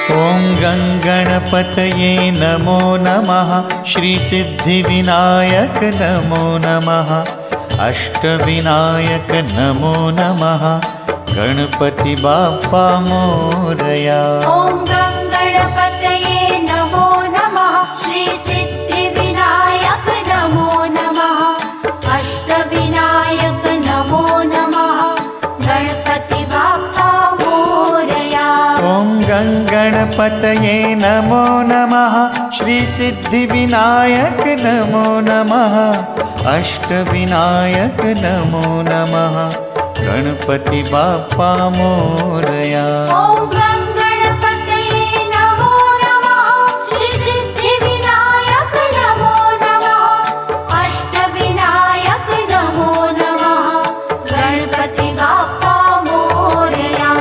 ॐ गङ्गणपतये नमो नमः। श्रीसिद्धिविनायक नमो नमः। अष्टविनायक नमो नमः। गणपति बाप्पा मोरया। ॐ गङ्गणपतये नमो नमः। श्रीसिद्धिविनायक नमो नमः। अष्टविनायक नमो नमः। गणपति बाप्पा मोरया। ॐ गङ्गणपतये नमो नमः। श्रीसिद्धिविनायक नमो नमः। अष्टविनायक नमो नमः। गणपति बाप्पा मोरया। ॐ गङ्गणपतये नमो नमः। श्रीसिद्धिविनायक नमो नमः। अष्टविनायक नमो नमः। गणपति बाप्पा मोरया।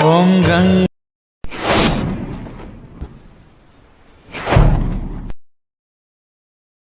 ॐ गङ्ग